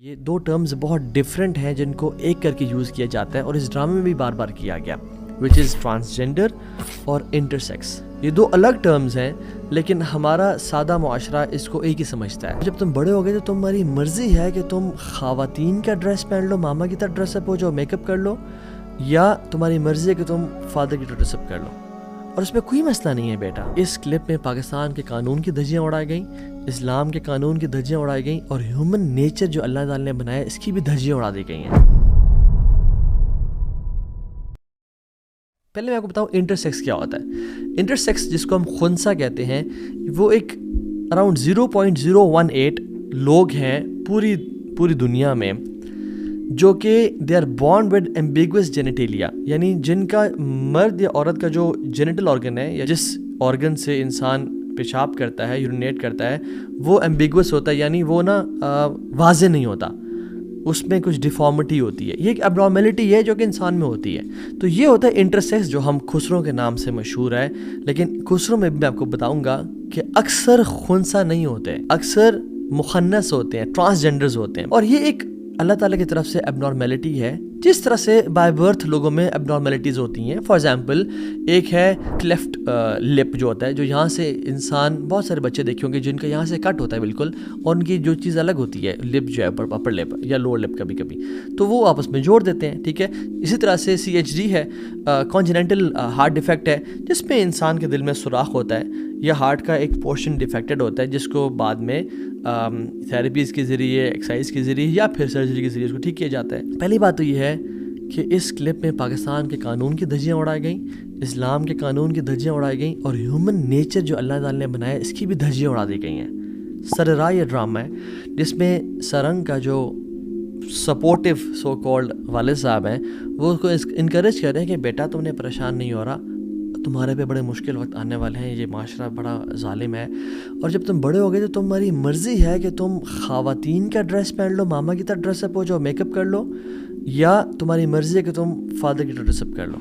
یہ دو ٹرمز بہت ڈفرینٹ ہیں جن کو ایک کر کے یوز کیا جاتا ہے اور اس ڈرامے میں بھی بار بار کیا گیا، وچ از ٹرانسجینڈر اور انٹرسیکس۔ یہ دو الگ ٹرمز ہیں لیکن ہمارا سادہ معاشرہ اس کو ایک ہی سمجھتا ہے۔ جب تم بڑے ہو گئے تو تمہاری مرضی ہے کہ تم خواتین کا ڈریس پہن لو، ماما کی طرح ڈریس اپ ہو جاؤ، میک اپ کر لو، یا تمہاری مرضی ہے کہ تم فادر کی طرح ڈریس اپ کر لو، اور اس میں کوئی مسئلہ نہیں ہے بیٹا۔ اس کلپ میں پاکستان کے قانون کی دھجیاں اڑائی گئیں، اسلام کے قانون کی دھجیاں اڑائی گئیں، اور ہیومن نیچر جو اللہ تعالی نے بنایا اس کی بھی دھجیاں اڑا دی گئی ہیں۔ پہلے میں آپ کو بتاؤں انٹرسیکس کیا ہوتا ہے۔ انٹرسیکس جس کو ہم خنثی کہتے ہیں، وہ ایک اراؤنڈ 0.018 لوگ ہیں پوری دنیا میں جو کہ they are born with ambiguous genitalia, یعنی جن کا مرد یا عورت کا جو جینیٹل آرگن ہے یا جس آرگن سے انسان پیشاب کرتا ہے، یورینیٹ کرتا ہے، وہ ایمبیگوس ہوتا ہے، یعنی وہ واضح نہیں ہوتا، اس میں کچھ ڈیفارمٹی ہوتی ہے۔ یہ ایک اب نارملٹی ہے جو کہ انسان میں ہوتی ہے۔ تو یہ ہوتا ہے انٹرسیکس جو ہم خسروں کے نام سے مشہور ہے، لیکن خسروں میں بھی میں آپ کو بتاؤں گا کہ اکثر خنثی نہیں ہوتے، اکثر مخنث ہوتے ہیں، ٹرانسجینڈرز ہوتے ہیں، اور یہ ایک اللہ تعالیٰ کی طرف سے اب نارملٹی ہے، جس طرح سے بائی برتھ لوگوں میں اب نارملٹیز ہوتی ہیں۔ فار ایگزامپل ایک ہے کلیفٹ لپ جو ہوتا ہے، جو یہاں سے انسان بہت سارے بچے دیکھے ہوں گے جن کا یہاں سے کٹ ہوتا ہے بالکل، اور ان کی جو چیز الگ ہوتی ہے، لپ جو ہے اپر لپ یا لوور لپ کبھی کبھی، تو وہ آپس میں جوڑ دیتے ہیں، ٹھیک ہے۔ اسی طرح سے CHD ہے، کانجنینٹل ہارٹ ڈیفیکٹ ہے، جس میں انسان کے دل میں سوراخ ہوتا ہے یا ہارٹ کا ایک پورشن ڈیفیکٹڈ ہوتا ہے، جس کو بعد میں تھیراپیز کے ذریعے، ایکسرسائز کے ذریعے یا پھر سرجری کے ذریعے اس کو ٹھیک کیا جاتا ہے۔ پہلی بات تو یہ ہے کہ اس کلپ میں پاکستان کے قانون کی دھجیاں اڑائی گئیں، اسلام کے قانون کی دھجیاں اڑائی گئیں، اور ہیومن نیچر جو اللہ تعالیٰ نے بنایا اس کی بھی دھجیاں اڑا دی گئی ہیں۔ سررا یہ ڈرامہ ہے جس میں سرنگ کا جو سپورٹیو سو کالڈ والد صاحب ہیں، وہ اس کو انکریج کر رہے ہیں کہ بیٹا تم نے پریشان نہیں ہو رہا، تمہارے پہ بڑے مشکل وقت آنے والے ہیں، یہ معاشرہ بڑا ظالم ہے، اور جب تم بڑے ہو گئے تو تمہاری مرضی ہے کہ تم خواتین کا ڈریس پہن لو، ماما کی طرح ڈریس اپ ہو جاؤ، میک اپ کر لو، یا تمہاری مرضی ہے کہ تم فادر کی طرح ڈریس اپ کر لو،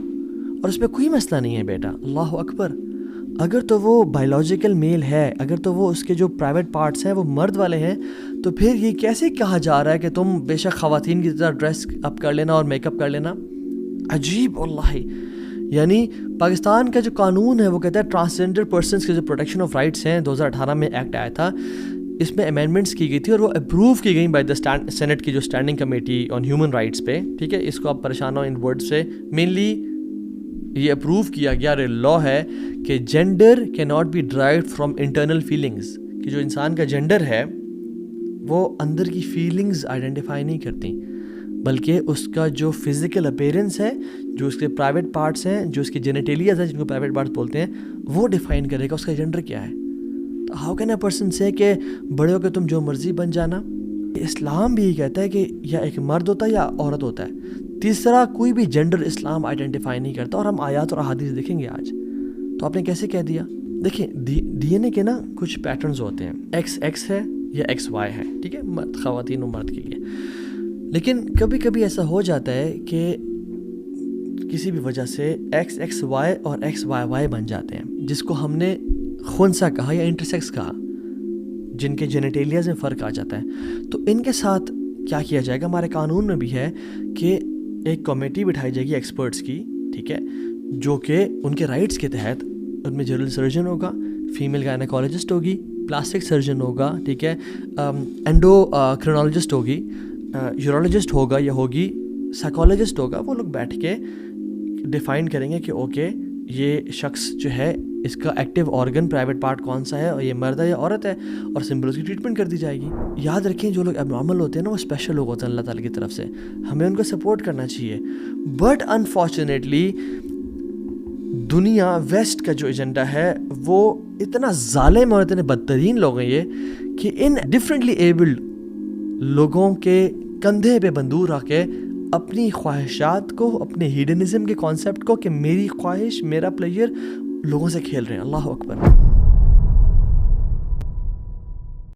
اور اس میں کوئی مسئلہ نہیں ہے بیٹا۔ اللہ اکبر۔ اگر تو وہ بائیولوجیکل میل ہے، اگر تو وہ اس کے جو پرائیویٹ پارٹس ہیں وہ مرد والے ہیں، تو پھر یہ کیسے کہا جا رہا ہے کہ تم بے شک خواتین کی طرح ڈریس اپ کر لینا اور میک اپ کر لینا؟ عجیب واللہ۔ یعنی پاکستان کا جو قانون ہے وہ کہتا ہے ٹرانسجینڈر پرسنس کے جو پروٹیکشن آف رائٹس ہیں، 2018 میں ایکٹ آیا تھا، اس میں امینڈمنٹس کی گئی تھی اور وہ اپروو کی گئی بائی دا سینٹ کی جو standing committee on human rights پہ، ٹھیک ہے۔ اس کو آپ پریشان ہو ان ورڈ سے، مینلی یہ اپروو کیا گیا، لا ہے کہ جینڈر کی not be derived from internal feelings, کہ جو انسان کا جینڈر ہے وہ اندر کی فیلنگز آئیڈینٹیفائی نہیں کرتی، بلکہ اس کا جو فزیکل اپیرنس ہے، جو اس کے پرائیویٹ پارٹس ہیں، جو اس کی جینیٹیلیاز ہیں جن کو پرائیویٹ پارٹس بولتے ہیں، وہ ڈیفائن کرے گا اس کا جینڈر کیا ہے۔ تو ہاؤ کین اے پرسن سے کہ بڑے ہو کے تم جو مرضی بن جانا؟ اسلام بھی یہ کہتا ہے کہ یا ایک مرد ہوتا ہے یا عورت ہوتا ہے، تیسرا کوئی بھی جینڈر اسلام آئیڈینٹیفائی نہیں کرتا، اور ہم آیات اور احادیث دیکھیں گے آج۔ تو آپ نے کیسے کہہ دیا؟ دیکھیں DNA کے کچھ پیٹرنز ہوتے ہیں، XX ہے یا XY ہے، ٹھیک ہے، خواتین و مرد کے لیے، لیکن کبھی کبھی ایسا ہو جاتا ہے کہ کسی بھی وجہ سے XXY اور XYY بن جاتے ہیں، جس کو ہم نے خنثی کہا یا انٹرسیکس کہا، جن کے جینیٹیلیاز میں فرق آ جاتا ہے۔ تو ان کے ساتھ کیا کیا جائے گا؟ ہمارے قانون میں بھی ہے کہ ایک کمیٹی بٹھائی جائے گی ایکسپرٹس کی، ٹھیک ہے، جو کہ ان کے رائٹس کے تحت، ان میں جنرل سرجن ہوگا، فیمیل گائنیکالوجسٹ ہوگی، پلاسٹک سرجن ہوگا، ٹھیک ہے، اینڈوکرینالوجسٹ ہوگی، یورولوجسٹ ہوگا یا ہوگی، سائیکالوجسٹ ہوگا، وہ لوگ بیٹھ کے ڈیفائن کریں گے کہ اوکے یہ شخص جو ہے اس کا ایکٹیو آرگن پرائیویٹ پارٹ کون سا ہے، اور یہ مرد ہے یا عورت ہے، اور سمپل اس کی ٹریٹمنٹ کر دی جائے گی۔ یاد رکھیں جو لوگ اب نارمل ہوتے ہیں نا، وہ اسپیشل لوگ ہوتے ہیں اللہ تعالیٰ کی طرف سے، ہمیں ان کو سپورٹ کرنا چاہیے۔ بٹ انفارچونیٹلی دنیا ویسٹ کا جو ایجنڈا ہے وہ اتنا ظالم اور اتنے بدترین لوگ ہیں یہ، کہ ان ڈفرینٹلی ایبلڈ لوگوں کے کندھے پہ بندوق رکھ کے اپنی خواہشات کو، اپنے ہیڈنزم کے کانسیپٹ کو، کہ میری خواہش میرا پلیئر، لوگوں سے کھیل رہے ہیں۔ اللہ اکبر۔